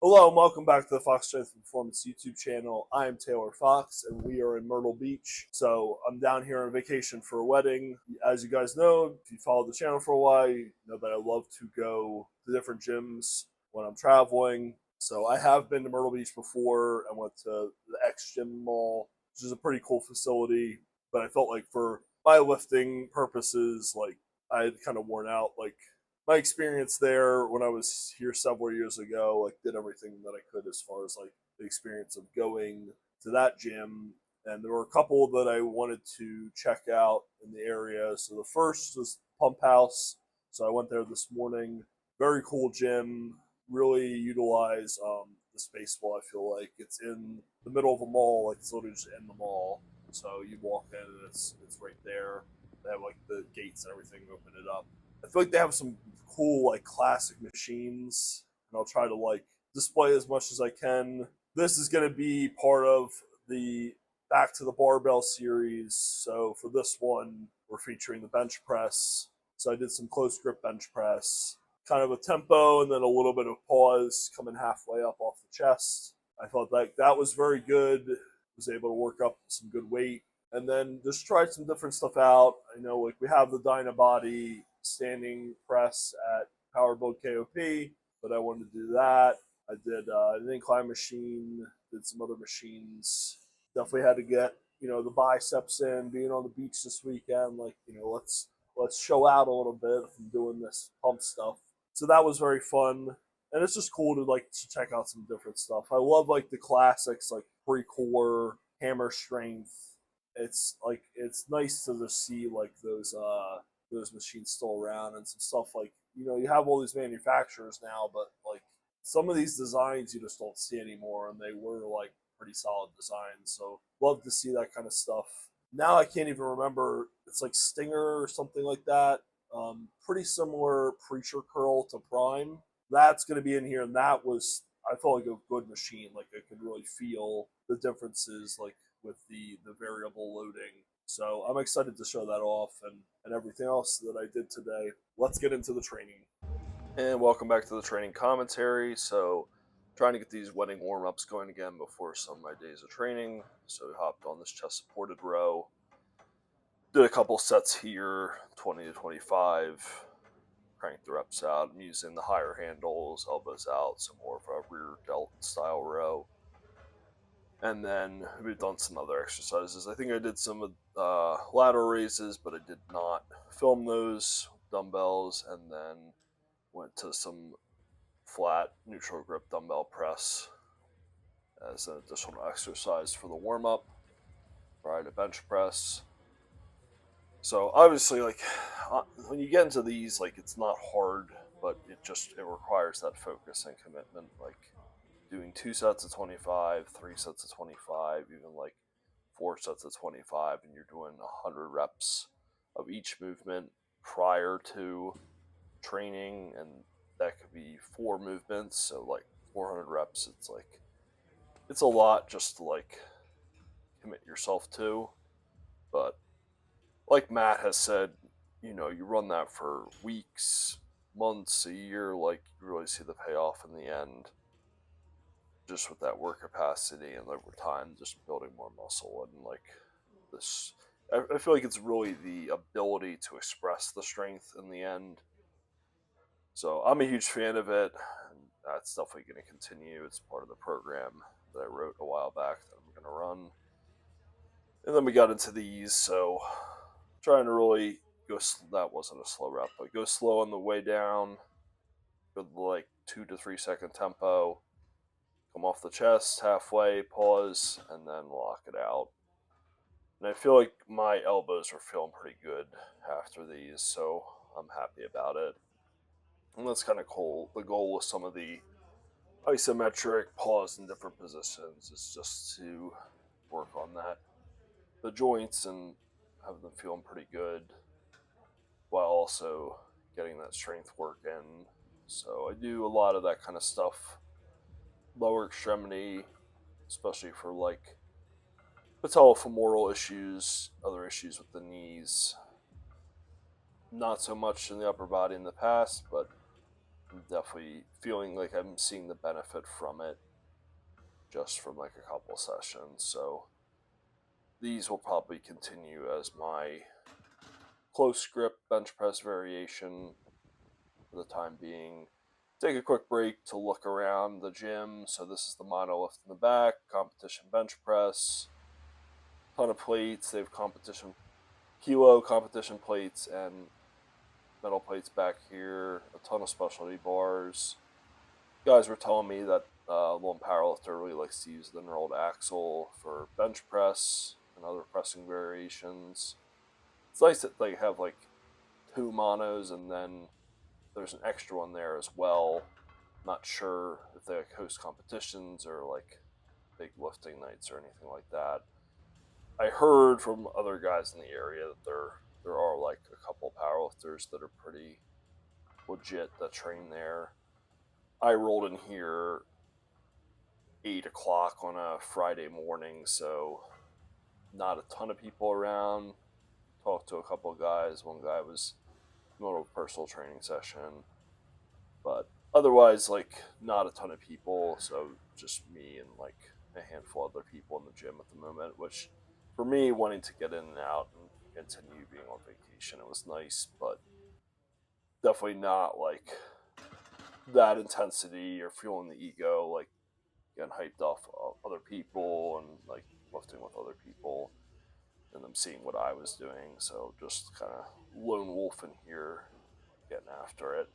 Hello and welcome back to the Fox Strength and Performance YouTube channel. I am Taylor Fox and we are in Myrtle Beach. So I'm down here on vacation for a wedding. As you guys know, if you follow the channel for a while, you know that I love to go to different gyms when I'm traveling. So I have been to Myrtle Beach before and went to the X Gym Mall, which is a pretty cool facility. But I felt like for my lifting purposes, like I had kind of worn out my experience there when I was here several years ago. Like did everything that I could as far as like the experience of going to that gym. And there were a couple that I wanted to check out in the area. So the first was Pump House. So I went there this morning. Very cool gym. Really utilize the space well. I feel like it's in the middle of a mall. Like it's literally just in the mall. So you walk in and it's right there. They have like the gates and everything. Open it up. I feel like they have some cool like classic machines, and I'll try to like display as much as I can. This is going to be part of the Back to the Barbell series. So for this one, we're featuring the bench press. So I did some close grip bench press, kind of a tempo, and then a little bit of pause coming halfway up off the chest. I thought that was very good. Was able to work up some good weight, and then just tried some different stuff out. I know like we have the Dynabody standing press at Power Build KOP, but I wanted to do that. I did an incline machine, did some other machines. Definitely had to get the biceps in. Being on the beach this weekend, like let's show out a little bit from doing this pump stuff. So that was very fun, and it's just cool to check out some different stuff. I love like the classics like pre-core, hammer strength. It's nice to just see like those machines still around, and some stuff like you have all these manufacturers now, but like some of these designs you just don't see anymore, and they were like pretty solid designs. So love to see that kind of stuff. Now I can't even remember. It's like Stinger or something like that. Pretty similar preacher curl to Prime. That's going to be in here, and that was I felt like a good machine. Like I could really feel the differences, like with the variable loading. So I'm excited to show that off and everything else that I did today. Let's get into the training. And welcome back to the training commentary. So trying to get these wedding warm-ups going again before some of my days of training. So we hopped on this chest supported row. Did a couple sets here, 20 to 25. Cranked the reps out. I'm using the higher handles, elbows out, some more of a rear delt style row. And then we've done some other exercises. I think I did some lateral raises, but I did not film those dumbbells. And then went to some flat neutral grip dumbbell press as an additional exercise for the warm up prior to bench press. So obviously, like when you get into these, like it's not hard, but it requires that focus and commitment. Like doing 2 sets of 25, 3 sets of 25, even like 4 sets of 25, and you're doing 100 reps of each movement prior to training, and that could be 4 movements, so like 400 reps. It's a lot just to like commit yourself to, but like Matt has said, you run that for weeks, months, a year, like you really see the payoff in the end, just with that work capacity and over time, just building more muscle and like this. I feel like it's really the ability to express the strength in the end. So I'm a huge fan of it, and that's definitely going to continue. It's part of the program that I wrote a while back that I'm going to run. And then we got into these, so trying to really go. That wasn't a slow rep, but go slow on the way down. Go like 2 to 3 second tempo. Come off the chest halfway, pause, and then lock it out. And I feel like my elbows are feeling pretty good after these, so I'm happy about it. And that's kind of cool. The goal with some of the isometric pause in different positions is just to work on the joints and have them feeling pretty good while also getting that strength work in. So I do a lot of that kind of stuff, lower extremity, especially for like patellofemoral issues, other issues with the knees. Not so much in the upper body in the past, but I'm definitely feeling like I'm seeing the benefit from it just from like a couple sessions. So these will probably continue as my close grip bench press variation for the time being. Take a quick break to look around the gym. So this is the monolift in the back, competition bench press, ton of plates. They have competition kilo competition plates and metal plates back here, a ton of specialty bars. Guys were telling me that lone powerlifter really likes to use the knurled axle for bench press and other pressing variations. It's nice that they have like two monos and then there's an extra one there as well. Not sure if they host competitions or like big lifting nights or anything like that. I heard from other guys in the area that there are like a couple powerlifters that are pretty legit that train there. I rolled in here 8 o'clock on a Friday morning, so not a ton of people around. Talked to a couple of guys. One guy was in a little personal training session, but otherwise, like not a ton of people. So just me and like a handful of other people in the gym at the moment. Which, for me, wanting to get in and out and continue being on vacation, it was nice, but definitely not like that intensity or fueling the ego, like getting hyped off other people and like lifting with other people and them seeing what I was doing. So just kind of lone wolf in here getting after it.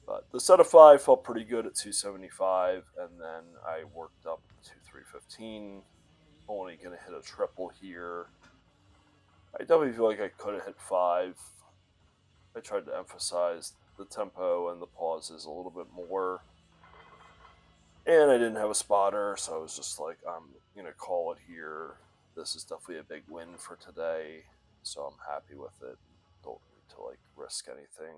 But the set of five felt pretty good at 275, and then I worked up to 315. Only going to hit a triple here. I definitely feel like I could have hit five. I tried to emphasize the tempo and the pauses a little bit more. And I didn't have a spotter, so I was just like, I'm going to call it here. This is definitely a big win for today, so I'm happy with it. Don't need to like risk anything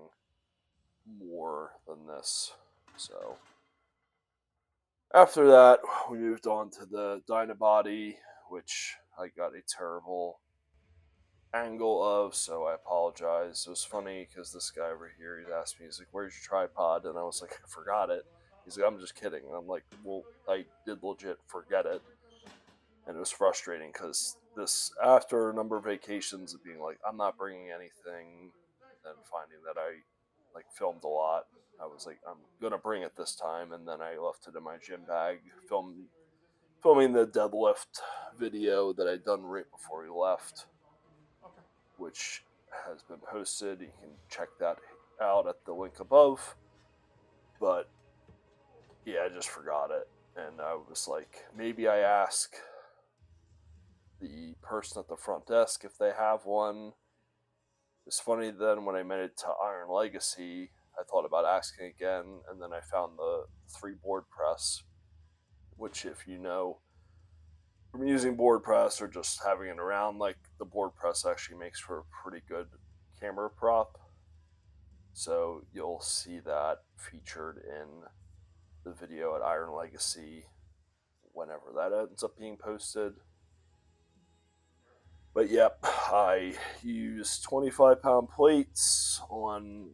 more than this. So after that, we moved on to the Dynabody, which I got a terrible angle of, so I apologize. It was funny because this guy over here, he'd asked me, he's like, "Where's your tripod?" And I was like, "I forgot it." He's like, "I'm just kidding." And I'm like, "Well, I did legit forget it." And it was frustrating because this, after a number of vacations of being like, I'm not bringing anything, and finding that I like filmed a lot, I was like, I'm gonna bring it this time, and then I left it in my gym bag, filming the deadlift video that I'd done right before we left, which has been posted. You can check that out at the link above. But yeah, I just forgot it, and I was like, maybe I ask the person at the front desk if they have one. It's funny then when I made it to Iron Legacy, I thought about asking again, and then I found the 3 board press, which, if you know from using board press or just having it around, like the board press actually makes for a pretty good camera prop. So you'll see that featured in the video at Iron Legacy whenever that ends up being posted. But yep, I use 25-pound plates on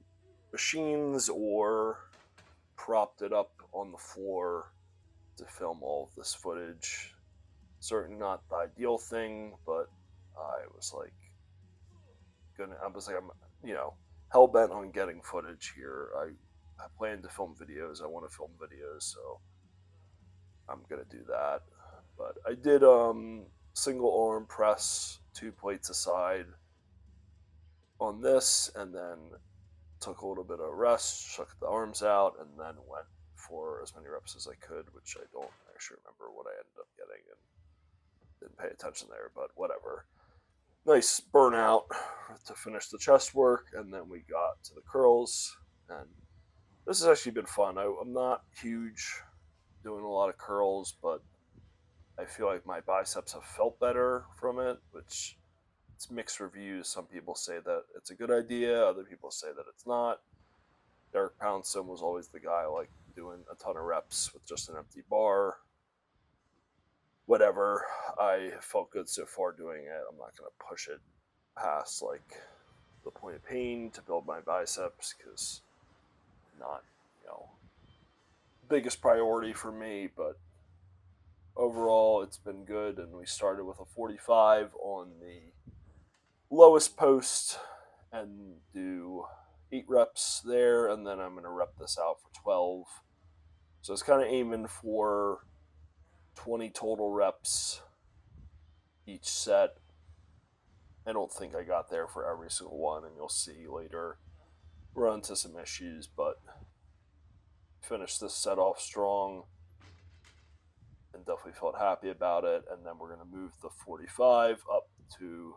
machines or propped it up on the floor to film all of this footage. Certainly not the ideal thing, but I'm hell bent on getting footage here. I plan to film videos. I want to film videos, so I'm gonna do that. But I did single arm press 2 plates aside on this, and then took a little bit of rest, shook the arms out, and then went for as many reps as I could, which I don't actually remember what I ended up getting and didn't pay attention there, but whatever. Nice burnout to finish the chest work, and then we got to the curls, and this has actually been fun. I'm not huge doing a lot of curls, but I feel like my biceps have felt better from it, which it's mixed reviews. Some people say that it's a good idea, other people say that it's not. Derek Poundstone was always the guy like doing a ton of reps with just an empty bar. Whatever, I felt good so far doing it. I'm not going to push it past like the point of pain to build my biceps because not, biggest priority for me, but overall it's been good. And we started with a 45 on the lowest post and do 8 reps there, and then I'm going to rep this out for 12. So it's kind of aiming for 20 total reps each set. I don't think I got there for every single one, and you'll see later run into some issues, but finished this set off strong and definitely felt happy about it. And then we're going to move the 45 up to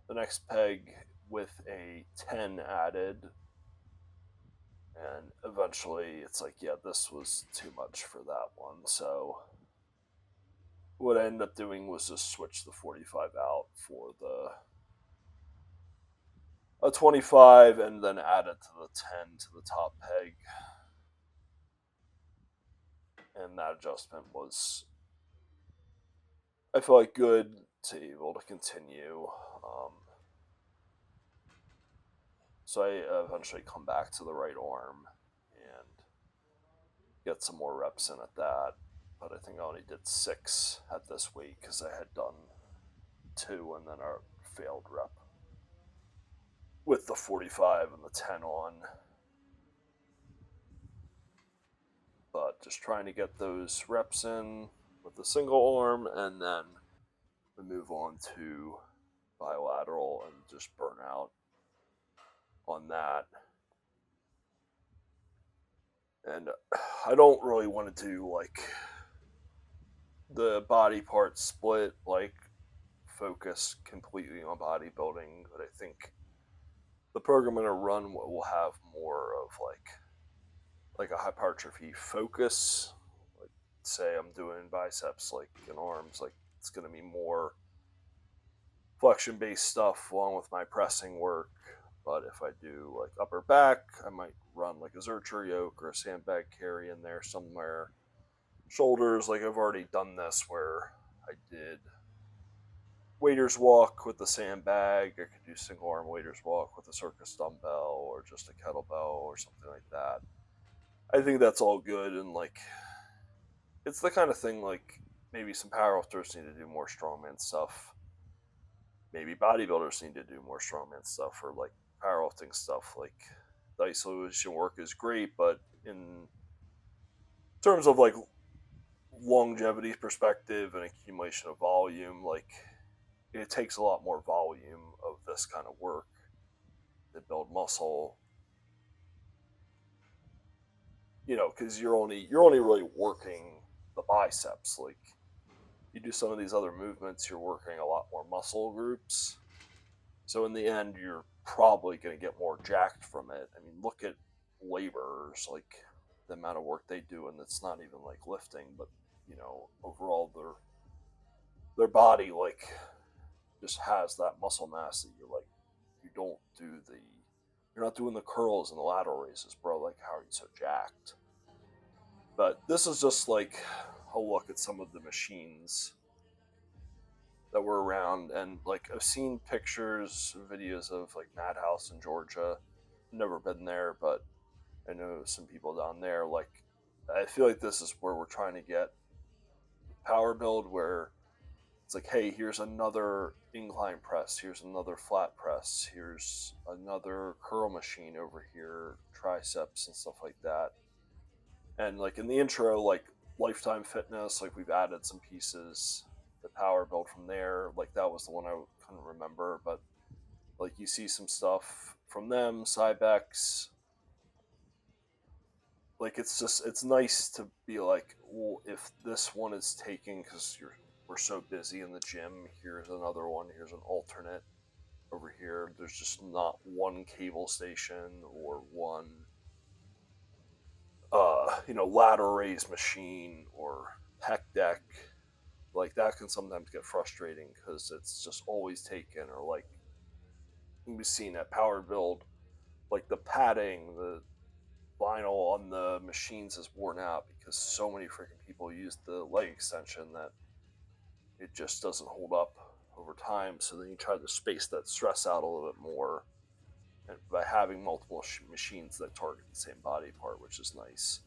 the next peg with a 10 added. And eventually it's like, yeah, this was too much for that one. So what I ended up doing was just switch the 45 out for a 25 and then add it to the 10 to the top peg. And that adjustment was, I feel like, good to be able to continue. So I eventually come back to the right arm and get some more reps in at that. But I think I only did 6 at this weight because I had done 2 and then a failed rep with the 45 and the 10 on. But just trying to get those reps in with the single arm, and then we move on to bilateral and just burn out on that. And I don't really want to do like the body part split, like focus completely on bodybuilding, but I think the program I'm going to run will have more of like a hypertrophy focus. Like, say I'm doing biceps, like, and arms, like it's going to be more flexion based stuff along with my pressing work. But if I do like upper back, I might run like a Zercher yoke or a sandbag carry in there somewhere. Shoulders, like I've already done this where I did waiter's walk with the sandbag. I could do single arm waiter's walk with a circus dumbbell or just a kettlebell or something like that. I think that's all good, and like it's the kind of thing like maybe some powerlifters need to do more strongman stuff. Maybe bodybuilders need to do more strongman stuff, or like powerlifting stuff. Like the isolation work is great, but in terms of like longevity perspective and accumulation of volume, like it takes a lot more volume of this kind of work to build muscle. Because you're only really working the biceps. Like you do some of these other movements, you're working a lot more muscle groups. So in the end, you're probably going to get more jacked from it. I mean, look at laborers, like the amount of work they do, and it's not even like lifting, but overall their body like just has that muscle mass that you're not doing the curls and the lateral raises, bro. Like, how are you so jacked? But this is just like a look at some of the machines that were around, and like I've seen pictures, videos of like Madhouse in Georgia. Never been there, but I know some people down there. Like, I feel like this is where we're trying to get power build, where it's like, hey, here's another incline press, here's another flat press, here's another curl machine over here, triceps and stuff like that. And like in the intro, like Lifetime Fitness, like we've added some pieces, the power build from there. Like that was the one I couldn't remember, but like you see some stuff from them, Cybex. Like it's nice to be like, well, if this one is taking because we're so busy in the gym, here's another one, here's an alternate over here. There's just not one cable station or one lateral raise machine or pec deck. Like that can sometimes get frustrating because it's just always taken, or like we've seen at power build, like the padding, the vinyl on the machines is worn out because so many freaking people use the leg extension that it just doesn't hold up over time. So then you try to space that stress out a little bit more, by having multiple machines that target the same body part, which is nice.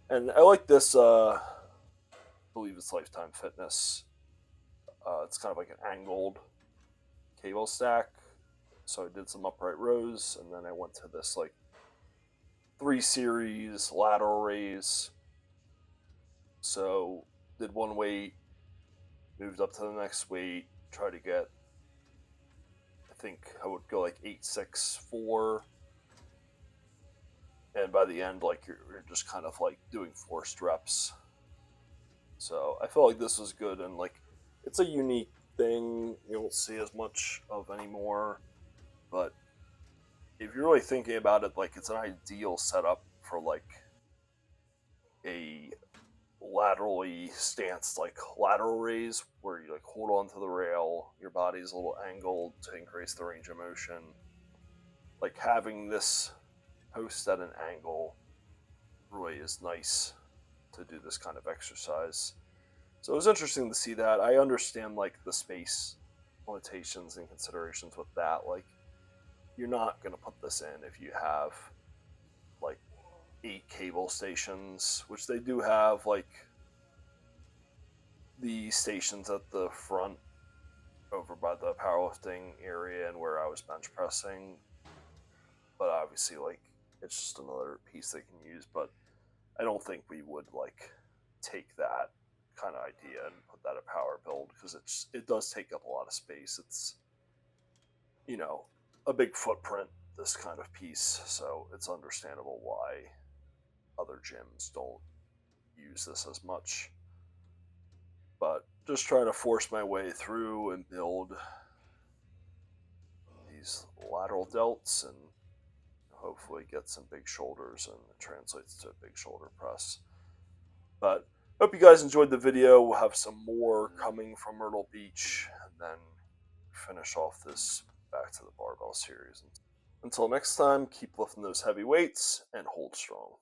And I like this. I believe it's Lifetime Fitness. It's kind of like an angled cable stack. So I did some upright rows, and then I went to this like 3 series lateral raise. So did one weight, moved up to the next weight, tried to get, I think I would go like 8, 6, 4. And by the end, like you're just kind of like doing forced reps. So I felt like this was good, and like it's a unique thing you don't see as much of anymore. But if you're really thinking about it, like it's an ideal setup for like a laterally stanced like lateral raise where you like hold on to the rail, your body's a little angled to increase the range of motion. Like having this post at an angle really is nice to do this kind of exercise. So it was interesting to see that. I understand like the space limitations and considerations with that. Like you're not going to put this in if you have like 8 cable stations, which they do have, like the stations at the front over by the powerlifting area and where I was bench pressing. But obviously, like it's just another piece they can use. But I don't think we would like take that kind of idea and put that a power build, because it does take up a lot of space. It's, you know, a big footprint, this kind of piece, so it's understandable why other gyms don't use this as much. But just trying to force my way through and build these lateral delts and hopefully get some big shoulders, and it translates to a big shoulder press. But hope you guys enjoyed the video. We'll have some more coming from Myrtle Beach, and then finish off this Back to the Barbell series. Until next time, keep lifting those heavy weights and hold strong.